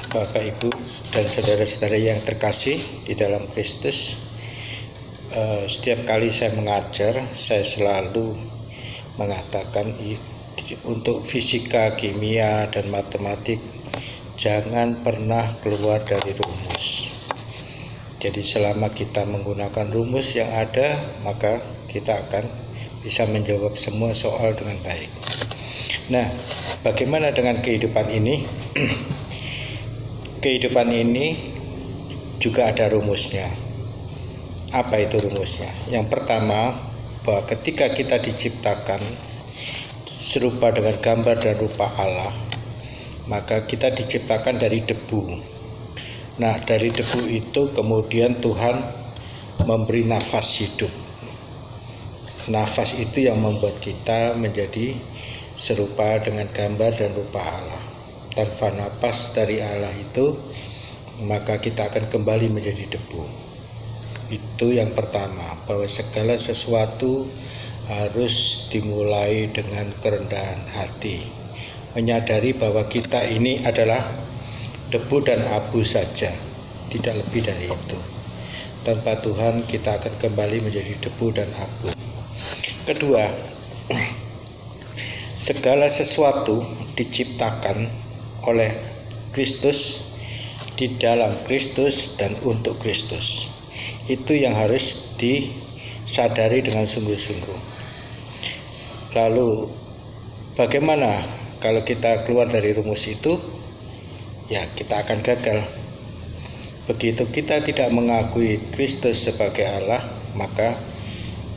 Bapak, Ibu, dan saudara-saudara yang terkasih di dalam Kristus. Setiap kali saya mengajar, saya selalu mengatakan untuk fisika, kimia, dan matematik jangan pernah keluar dari rumus. Jadi selama kita menggunakan rumus yang ada, maka kita akan bisa menjawab semua soal dengan baik. Nah, bagaimana dengan kehidupan ini? Kehidupan ini juga ada rumusnya. Apa itu rumusnya? Yang pertama, bahwa ketika kita diciptakan serupa dengan gambar dan rupa Allah, maka kita diciptakan dari debu. Nah, dari debu itu kemudian Tuhan memberi nafas hidup. Nafas itu yang membuat kita menjadi serupa dengan gambar dan rupa Allah. Tanpa nafas dari Allah itu, maka kita akan kembali menjadi debu. Itu yang pertama, bahwa segala sesuatu harus dimulai dengan kerendahan hati, menyadari bahwa kita ini adalah debu dan abu saja, tidak lebih dari itu. Tanpa Tuhan kita akan kembali menjadi debu dan abu. Kedua, segala sesuatu diciptakan oleh Kristus, di dalam Kristus, dan untuk Kristus. Itu yang harus disadari dengan sungguh-sungguh. Lalu bagaimana kalau kita keluar dari rumus itu? Ya, kita akan gagal. Begitu kita tidak mengakui Kristus sebagai Allah, maka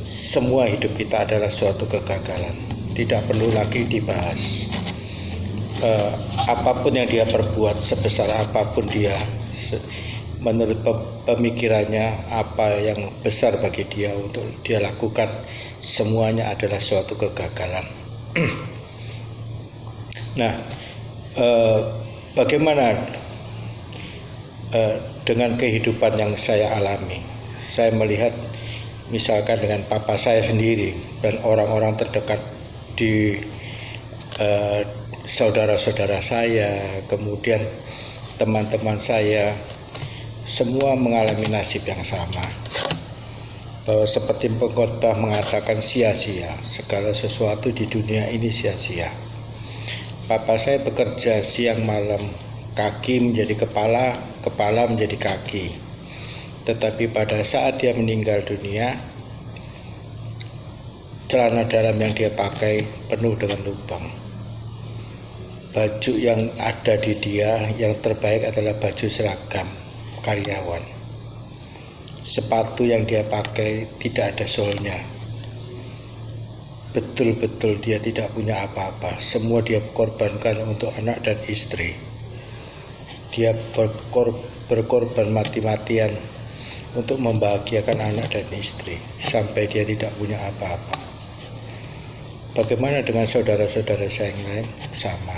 semua hidup kita adalah suatu kegagalan. Tidak perlu lagi dibahas. Apapun yang dia perbuat, sebesar apapun dia, menurut pemikirannya, apa yang besar bagi dia untuk dia lakukan, semuanya adalah suatu kegagalan. Nah, bagaimana dengan kehidupan yang saya alami? Saya melihat misalkan dengan papa saya sendiri dan orang-orang terdekat di saudara-saudara saya, kemudian teman-teman saya, semua mengalami nasib yang sama. Bahwa seperti pengkhotbah mengatakan sia-sia, segala sesuatu di dunia ini sia-sia. Papa saya bekerja siang malam, kaki menjadi kepala, kepala menjadi kaki. Tetapi pada saat dia meninggal dunia, celana dalam yang dia pakai penuh dengan lubang. Baju yang ada di dia yang terbaik adalah baju seragam karyawan. Sepatu yang dia pakai tidak ada solnya. Betul-betul dia tidak punya apa-apa. Semua dia korbankan untuk anak dan istri. Dia berkorban mati-matian untuk membahagiakan anak dan istri, sampai dia tidak punya apa-apa. Bagaimana dengan saudara-saudara saya yang lain? Sama.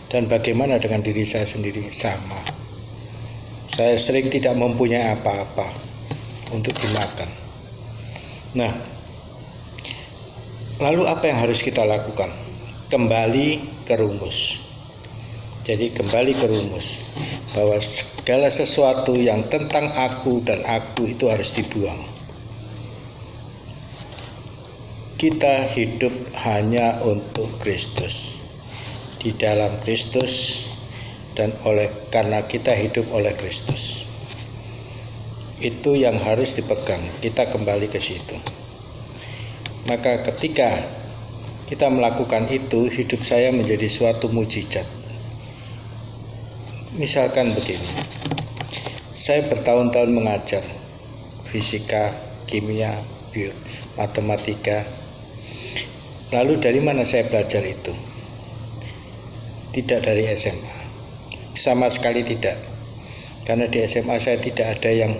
Dan bagaimana dengan diri saya sendiri? Sama. Saya sering tidak mempunyai apa-apa untuk dimakan. Nah, lalu apa yang harus kita lakukan? Kembali ke rumus. Jadi kembali ke rumus, bahwa segala sesuatu yang tentang aku dan aku itu harus dibuang. Kita hidup hanya untuk Kristus, di dalam Kristus, dan karena kita hidup oleh Kristus. Itu yang harus dipegang. Kita kembali ke situ. Maka ketika kita melakukan itu, hidup saya menjadi suatu mukjizat. Misalkan begini, saya bertahun-tahun mengajar fisika, kimia, matematika. Lalu dari mana saya belajar itu? Tidak dari SMA, sama sekali tidak. Karena di SMA saya tidak ada yang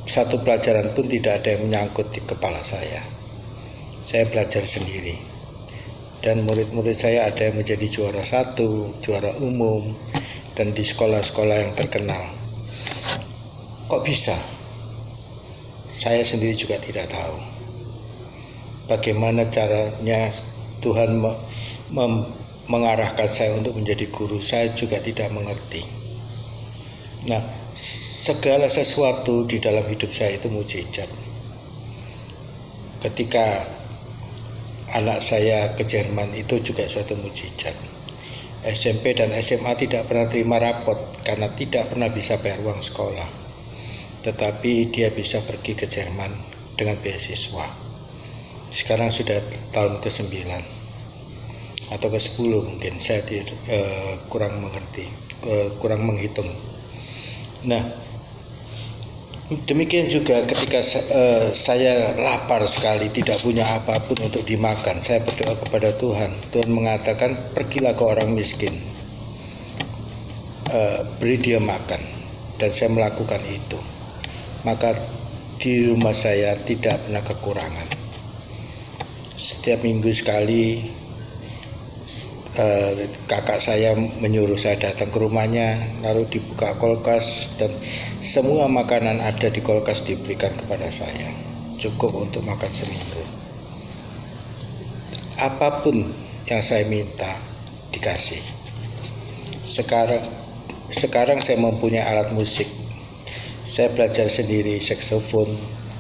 satu pelajaran pun tidak ada yang menyangkut di kepala saya. Saya belajar sendiri. Dan murid-murid saya ada yang menjadi juara 1, juara umum, dan di sekolah-sekolah yang terkenal. Kok bisa? Saya sendiri juga tidak tahu. Bagaimana caranya Tuhan mengarahkan saya untuk menjadi guru, saya juga tidak mengerti. Nah, segala sesuatu di dalam hidup saya itu mukjizat. Ketika anak saya ke Jerman itu juga suatu mukjizat. SMP dan SMA tidak pernah terima rapot karena tidak pernah bisa bayar uang sekolah. Tetapi dia bisa pergi ke Jerman dengan beasiswa. Sekarang sudah tahun ke-9 atau ke-10 mungkin, saya kurang mengerti, kurang menghitung. Nah, demikian juga ketika saya lapar sekali, tidak punya apapun untuk dimakan, saya berdoa kepada Tuhan. Tuhan mengatakan, pergilah ke orang miskin, beri dia makan. Dan saya melakukan itu. Maka di rumah saya tidak pernah kekurangan. Setiap minggu sekali kakak saya menyuruh saya datang ke rumahnya, lalu dibuka kulkas dan semua makanan ada di kulkas diberikan kepada saya, cukup untuk makan seminggu. Apapun yang saya minta dikasih. Sekarang saya mempunyai alat musik. Saya belajar sendiri saksofon,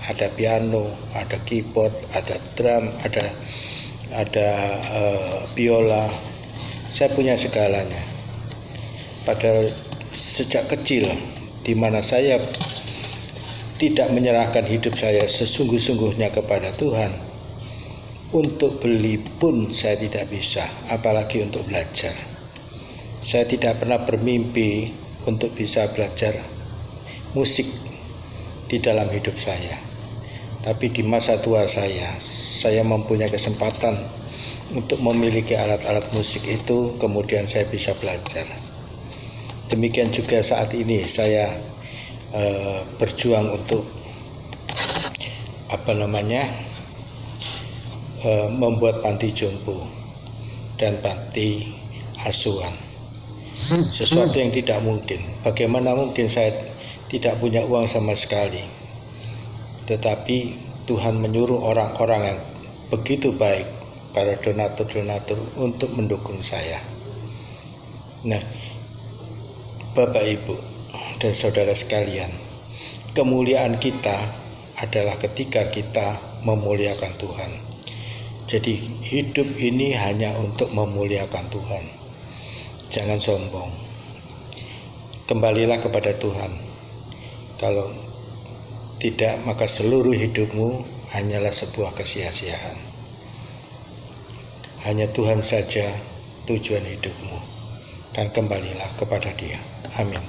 ada piano, ada keyboard, ada drum, ada biola. Saya punya segalanya. Padahal sejak kecil, di mana saya tidak menyerahkan hidup saya sesungguh-sungguhnya kepada Tuhan, untuk beli pun saya tidak bisa, apalagi untuk belajar. Saya tidak pernah bermimpi untuk bisa belajar musik di dalam hidup saya. Tapi di masa tua saya mempunyai kesempatan untuk memiliki alat-alat musik itu, kemudian saya bisa belajar. Demikian juga saat ini saya berjuang untuk membuat panti jompo dan panti asuhan. Sesuatu yang tidak mungkin. Bagaimana mungkin saya tidak punya uang sama sekali? Tetapi Tuhan menyuruh orang-orang yang begitu baik, para donatur-donatur, untuk mendukung saya. Nah, Bapak Ibu dan saudara sekalian, kemuliaan kita adalah ketika kita memuliakan Tuhan. Jadi hidup ini hanya untuk memuliakan Tuhan. Jangan sombong. Kembalilah kepada Tuhan. Kalau tidak, maka seluruh hidupmu hanyalah sebuah kesia-siaan. Hanya Tuhan saja tujuan hidupmu, dan kembalilah kepada Dia. Amin.